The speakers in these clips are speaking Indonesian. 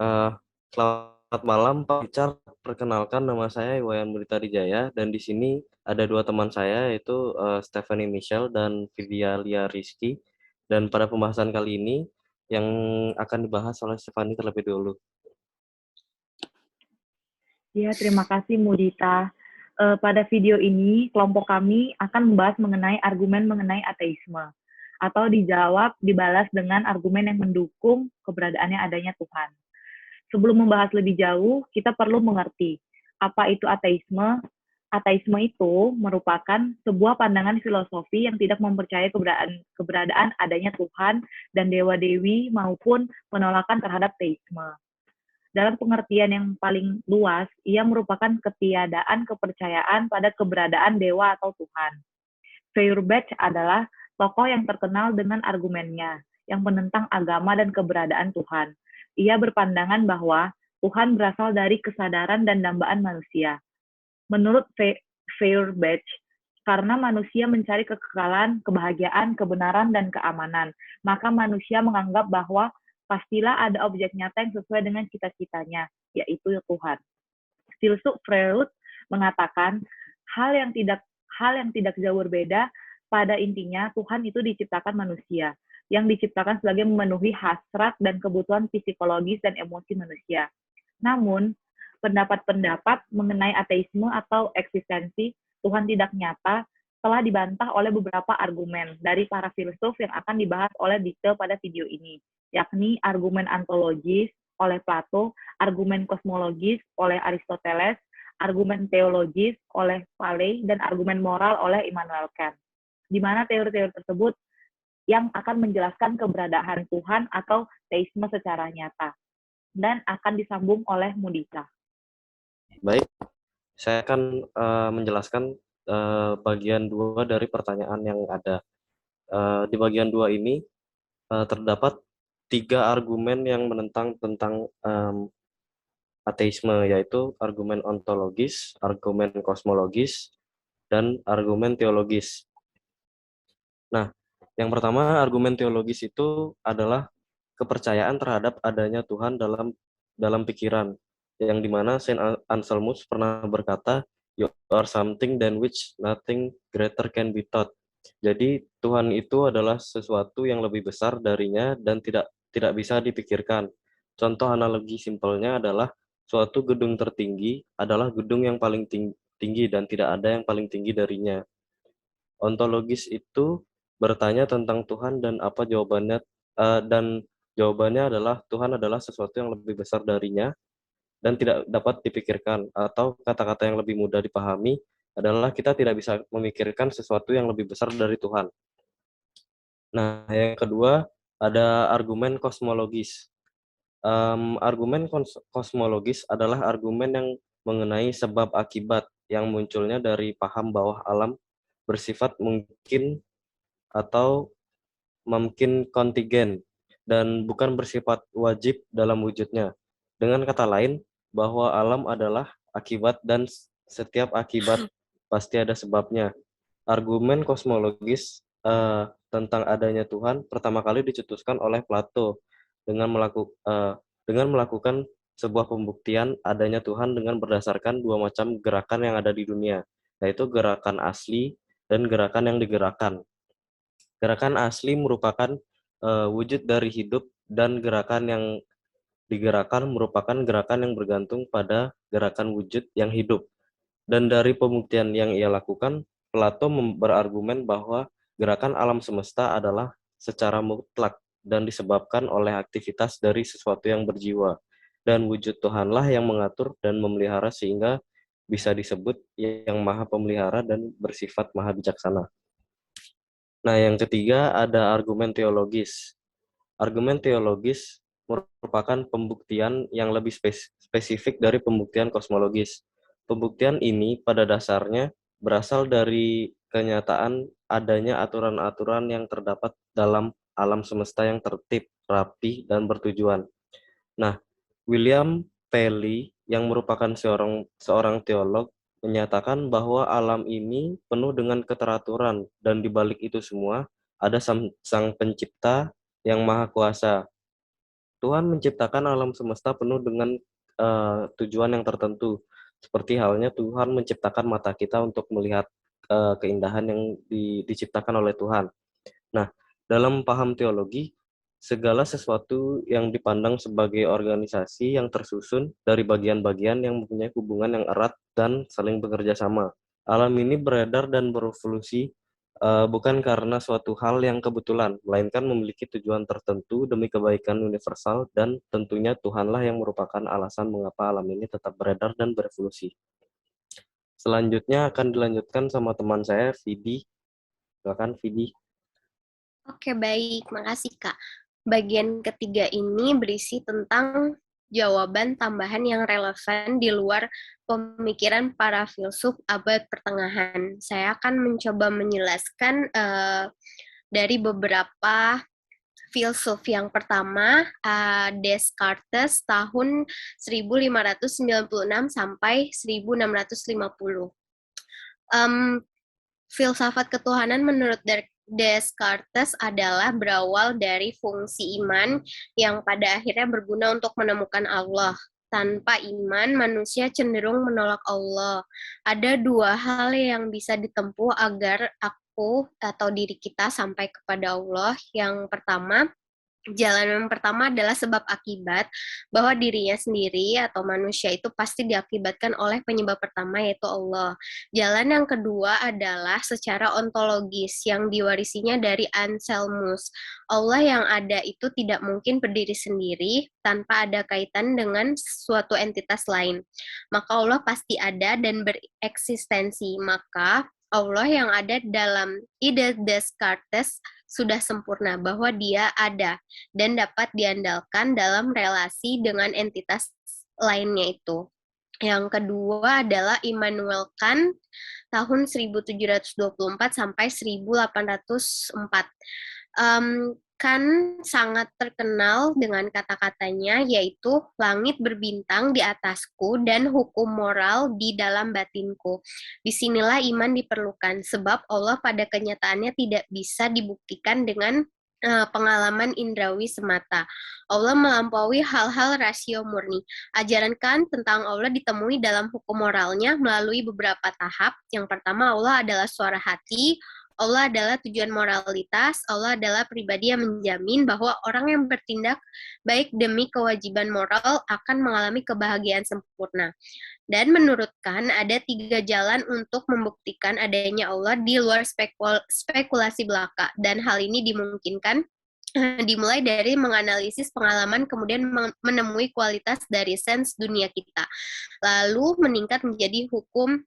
Eh, Selamat malam, Pak Richard. Perkenalkan, nama saya Iwayan Murita Dijaya, dan di sini ada dua teman saya, yaitu Stephanie Michelle dan Vidya Lia Rizky. Dan pada pembahasan kali ini, yang akan dibahas oleh Stephanie terlebih dahulu. Ya, terima kasih Mudita. Pada video ini, kelompok kami akan membahas mengenai argumen mengenai ateisme, atau dijawab dibalas dengan argumen yang mendukung keberadaannya adanya Tuhan. Sebelum membahas lebih jauh, kita perlu mengerti apa itu ateisme. Ateisme itu merupakan sebuah pandangan filosofi yang tidak mempercayai keberadaan adanya Tuhan dan dewa-dewi maupun penolakan terhadap teisme. Dalam pengertian yang paling luas, ia merupakan ketiadaan kepercayaan pada keberadaan dewa atau Tuhan. Feuerbach adalah tokoh yang terkenal dengan argumennya, yang menentang agama dan keberadaan Tuhan. Ia berpandangan bahwa Tuhan berasal dari kesadaran dan dambaan manusia. Menurut Feuerbach, karena manusia mencari kekekalan, kebahagiaan, kebenaran, dan keamanan, maka manusia menganggap bahwa pastilah ada objek nyata yang sesuai dengan cita-citanya, yaitu Tuhan. Filsuf Freud mengatakan hal yang tidak jauh berbeda. Pada intinya Tuhan itu diciptakan manusia, yang diciptakan sebagai memenuhi hasrat dan kebutuhan psikologis dan emosi manusia. Namun, pendapat-pendapat mengenai ateisme atau eksistensi Tuhan tidak nyata telah dibantah oleh beberapa argumen dari para filsuf yang akan dibahas oleh detail pada video ini, yakni argumen ontologis oleh Plato, argumen kosmologis oleh Aristoteles, argumen teologis oleh Paley, dan argumen moral oleh Immanuel Kant. Di mana teori-teori tersebut yang akan menjelaskan keberadaan Tuhan atau teisme secara nyata, dan akan disambung oleh Mudita. Baik, saya akan menjelaskan bagian dua dari pertanyaan yang ada. Di bagian dua ini terdapat tiga argumen yang menentang tentang ateisme, yaitu argumen ontologis, argumen kosmologis, dan argumen teologis. Nah, yang pertama, argumen teologis itu adalah kepercayaan terhadap adanya Tuhan dalam pikiran, yang dimana Saint Anselmus pernah berkata, "You are something than which nothing greater can be taught." Jadi Tuhan itu adalah sesuatu yang lebih besar darinya dan tidak bisa dipikirkan. Contoh analogi simpelnya adalah suatu gedung tertinggi adalah gedung yang paling tinggi dan tidak ada yang paling tinggi darinya. Ontologis itu bertanya tentang Tuhan dan apa jawabannya, dan jawabannya adalah Tuhan adalah sesuatu yang lebih besar darinya dan tidak dapat dipikirkan, atau kata-kata yang lebih mudah dipahami adalah kita tidak bisa memikirkan sesuatu yang lebih besar dari Tuhan. Nah, yang kedua ada argumen kosmologis. Argumen kosmologis adalah argumen yang mengenai sebab akibat yang munculnya dari paham bahwa alam bersifat mungkin atau mungkin kontingen dan bukan bersifat wajib dalam wujudnya. Dengan kata lain, bahwa alam adalah akibat dan setiap akibat pasti ada sebabnya. Argumen kosmologis tentang adanya Tuhan pertama kali dicetuskan oleh Plato dengan melakukan sebuah pembuktian adanya Tuhan dengan berdasarkan dua macam gerakan yang ada di dunia, yaitu gerakan asli dan gerakan yang digerakkan. Gerakan asli merupakan wujud dari hidup, dan gerakan yang digerakkan merupakan gerakan yang bergantung pada gerakan wujud yang hidup. Dan dari pembuktian yang ia lakukan, Plato berargumen bahwa gerakan alam semesta adalah secara mutlak dan disebabkan oleh aktivitas dari sesuatu yang berjiwa. Dan wujud Tuhanlah yang mengatur dan memelihara sehingga bisa disebut yang maha pemelihara dan bersifat maha bijaksana. Nah, yang ketiga ada argumen teologis. Argumen teologis merupakan pembuktian yang lebih spesifik dari pembuktian kosmologis. Pembuktian ini pada dasarnya berasal dari kenyataan adanya aturan-aturan yang terdapat dalam alam semesta yang tertib, rapi, dan bertujuan. Nah, William Paley yang merupakan seorang teolog menyatakan bahwa alam ini penuh dengan keteraturan dan di balik itu semua ada sang pencipta yang maha kuasa. Tuhan menciptakan alam semesta penuh dengan tujuan yang tertentu. Seperti halnya Tuhan menciptakan mata kita untuk melihat keindahan yang diciptakan oleh Tuhan. Nah, dalam paham teologi, segala sesuatu yang dipandang sebagai organisasi yang tersusun dari bagian-bagian yang mempunyai hubungan yang erat dan saling bekerja sama. Alam ini beredar dan berevolusi bukan karena suatu hal yang kebetulan, melainkan memiliki tujuan tertentu demi kebaikan universal, dan tentunya Tuhanlah yang merupakan alasan mengapa alam ini tetap beredar dan berevolusi. Selanjutnya akan dilanjutkan sama teman saya, Vidi. Silakan, Vidi. Oke, baik. Makasih, Kak. Bagian ketiga ini berisi tentang jawaban tambahan yang relevan di luar pemikiran para filsuf abad pertengahan. Saya akan mencoba menjelaskan dari beberapa filsuf. Yang pertama, Descartes tahun 1596 sampai 1650. Filsafat ketuhanan menurut Descartes adalah berawal dari fungsi iman yang pada akhirnya berguna untuk menemukan Allah. Tanpa iman, manusia cenderung menolak Allah. Ada dua hal yang bisa ditempuh agar aku atau diri kita sampai kepada Allah. Yang pertama, jalan yang pertama adalah sebab akibat, bahwa dirinya sendiri atau manusia itu pasti diakibatkan oleh penyebab pertama, yaitu Allah. Jalan yang kedua adalah secara ontologis yang diwarisinya dari Anselmus. Allah yang ada itu tidak mungkin berdiri sendiri tanpa ada kaitan dengan suatu entitas lain. Maka Allah pasti ada dan bereksistensi. Maka Allah yang ada dalam ide Descartes sudah sempurna, bahwa dia ada dan dapat diandalkan dalam relasi dengan entitas lainnya itu. Yang kedua adalah Immanuel Kant tahun 1724 sampai 1804. Kant sangat terkenal dengan kata-katanya, yaitu langit berbintang di atasku dan hukum moral di dalam batinku. Disinilah iman diperlukan, sebab Allah pada kenyataannya tidak bisa dibuktikan dengan pengalaman indrawi semata. Allah melampaui hal-hal rasio murni. Ajaran Kant tentang Allah ditemui dalam hukum moralnya melalui beberapa tahap. Yang pertama, Allah adalah suara hati, Allah adalah tujuan moralitas, Allah adalah pribadi yang menjamin bahwa orang yang bertindak baik demi kewajiban moral akan mengalami kebahagiaan sempurna. Dan menurut Kant, ada 3 jalan untuk membuktikan adanya Allah di luar spekulasi belaka. Dan hal ini dimungkinkan dimulai dari menganalisis pengalaman, kemudian menemui kualitas dari sense dunia kita. Lalu meningkat menjadi hukum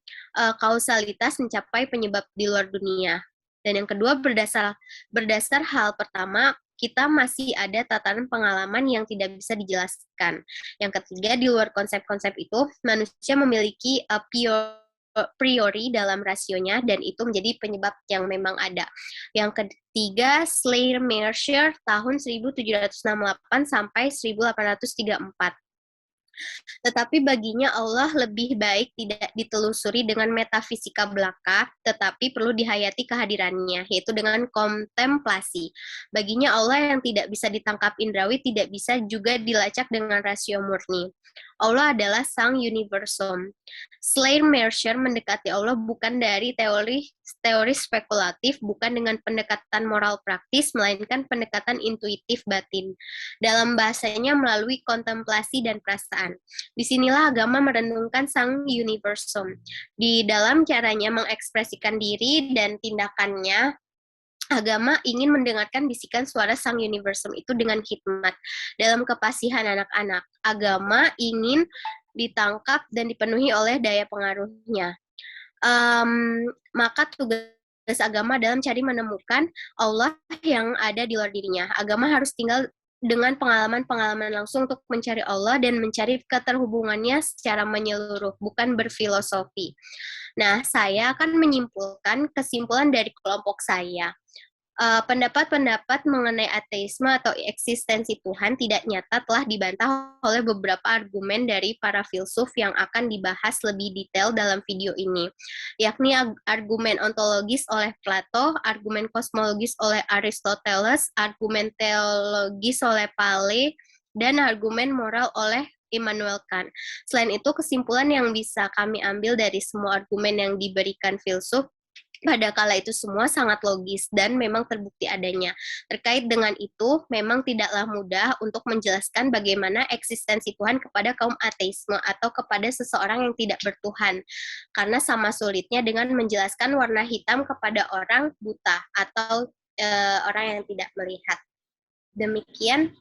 kausalitas mencapai penyebab di luar dunia. Dan yang kedua, berdasar hal pertama, kita masih ada tatanan pengalaman yang tidak bisa dijelaskan. Yang ketiga, di luar konsep-konsep itu, manusia memiliki priori dalam rasionya, dan itu menjadi penyebab yang memang ada. Yang ketiga, Schleiermacher tahun 1768 sampai 1834. Tetapi baginya Allah lebih baik tidak ditelusuri dengan metafisika belaka, tetapi perlu dihayati kehadirannya, yaitu dengan kontemplasi. Baginya Allah yang tidak bisa ditangkap indrawi tidak bisa juga dilacak dengan rasio murni. Allah adalah sang universum. Schleiermacher mendekati Allah bukan dari teori spekulatif, bukan dengan pendekatan moral praktis, melainkan pendekatan intuitif batin. Dalam bahasanya melalui kontemplasi dan perasaan. Disinilah agama merenungkan sang universum. Di dalam caranya mengekspresikan diri dan tindakannya, agama ingin mendengarkan bisikan suara sang universum itu dengan hikmat. Dalam kepasihan anak-anak, agama ingin ditangkap dan dipenuhi oleh daya pengaruhnya. Maka tugas agama dalam cari menemukan Allah yang ada di luar dirinya. Agama harus tinggal dengan pengalaman-pengalaman langsung untuk mencari Allah dan mencari keterhubungannya secara menyeluruh, bukan berfilosofi. Nah, saya akan menyimpulkan kesimpulan dari kelompok saya. Pendapat-pendapat mengenai ateisme atau eksistensi Tuhan tidak nyata telah dibantah oleh beberapa argumen dari para filsuf yang akan dibahas lebih detail dalam video ini, yakni argumen ontologis oleh Plato, argumen kosmologis oleh Aristoteles, argumen teologis oleh dan argumen moral oleh Immanuel Kant. Selain itu, kesimpulan yang bisa kami ambil dari semua argumen yang diberikan filsuf pada kala itu semua sangat logis dan memang terbukti adanya. Terkait dengan itu, memang tidaklah mudah untuk menjelaskan bagaimana eksistensi Tuhan kepada kaum ateisme atau kepada seseorang yang tidak bertuhan. Karena sama sulitnya dengan menjelaskan warna hitam kepada orang buta atau orang yang tidak melihat. Demikian